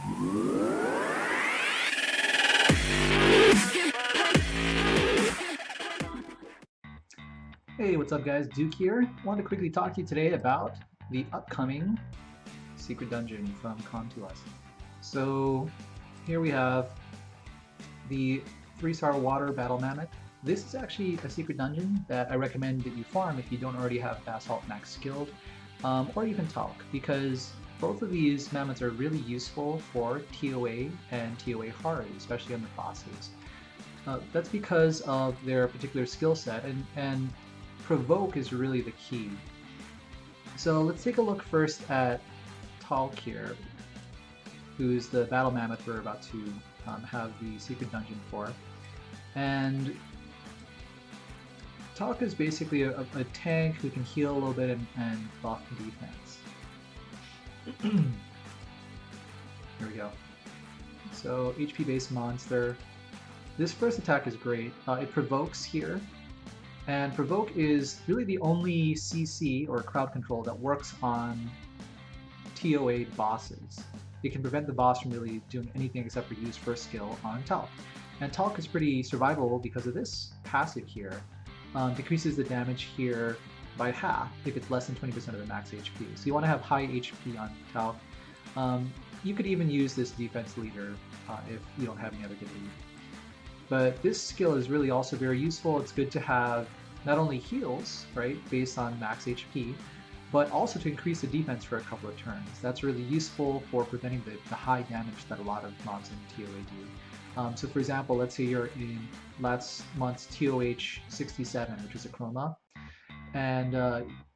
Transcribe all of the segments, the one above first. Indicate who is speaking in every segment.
Speaker 1: Hey, what's up guys? Duke here. I wanted to quickly talk to you today about the upcoming secret dungeon from Come To Us. So here we have the 3-star Water Battle Mammoth. This is actually a secret dungeon that I recommend that you farm if you don't already have Basalt max skilled, or even Talc, because both of these mammoths are really useful for TOA and TOA hard, especially on the bosses. That's because of their particular skill set, and provoke is really the key. So let's take a look first at Talc here, who's the battle mammoth we're about to have the secret dungeon for. And Talc is basically a tank who can heal a little bit and buff defense. Here we go. So HP based monster. This first attack is great. It provokes here. And Provoke is really the only CC, or crowd control, that works on TOA bosses. It can prevent the boss from really doing anything except for use first skill on Talc. And Talc is pretty survivable because of this passive here. Decreases the damage here by half if it's less than 20% of the max HP. So you want to have high HP on Talc. You could even use this defense leader if you don't have any other good lead. But this skill is really also very useful. It's good to have not only heals, right, based on max HP, but also to increase the defense for a couple of turns. That's really useful for preventing the high damage that a lot of mobs in TOA do. So for example, let's say you're in last month's TOH 67, which is a chroma, and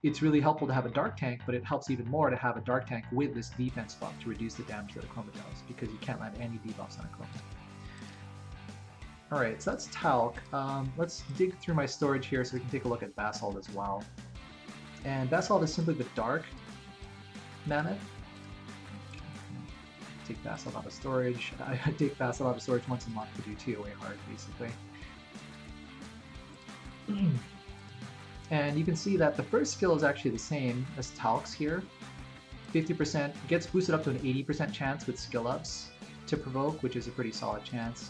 Speaker 1: it's really helpful to have a dark tank, but it helps even more to have a dark tank with this defense buff to reduce the damage that a chroma does, because you can't land any debuffs on a chroma. Alright, so that's Talc. Let's dig through my storage here so we can take a look at Basalt as well. And Basalt is simply the dark mammoth. Take Basalt out of storage. I take Basalt out of storage once a month to do TOA hard, basically. And you can see that the first skill is actually the same as Talc's here. 50% gets boosted up to an 80% chance with skill ups to provoke, which is a pretty solid chance.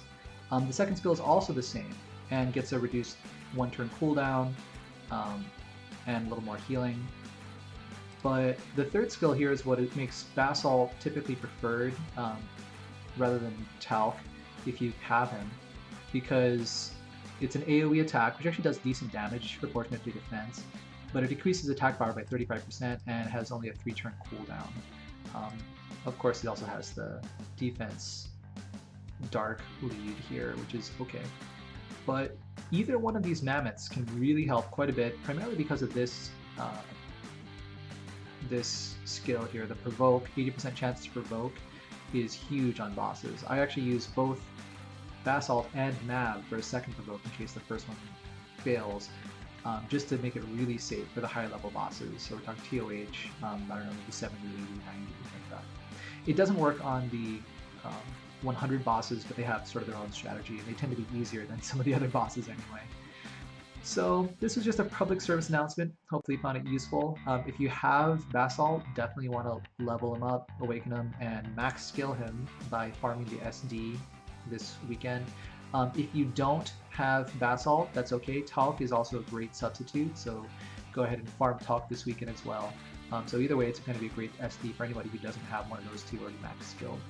Speaker 1: The second skill is also the same and gets a reduced 1-turn cooldown and a little more healing. But the third skill here is what it makes Basalt typically preferred rather than Talc if you have him, because it's an AoE attack, which actually does decent damage proportionate to defense, but it decreases attack power by 35% and has only a 3-turn cooldown. Of course, it also has the defense dark lead here, which is okay. But either one of these mammoths can really help quite a bit, primarily because of this this skill here, the provoke. 80% chance to provoke is huge on bosses. I actually use both Basalt and Mav for a second provoke in case the first one fails, just to make it really safe for the higher level bosses. So we're talking TOH, I don't know, maybe 70, 80, 90, like that. It doesn't work on the 100 bosses, but they have sort of their own strategy, and they tend to be easier than some of the other bosses anyway. So this was just a public service announcement. Hopefully you found it useful. If you have Basalt, definitely want to level him up, awaken him, and max skill him by farming the SD this weekend. If you don't have Basalt, that's okay. Talc is also a great substitute, so go ahead and farm Talc this weekend as well. So either way, it's going to be a great SD for anybody who doesn't have one of those two already max skilled.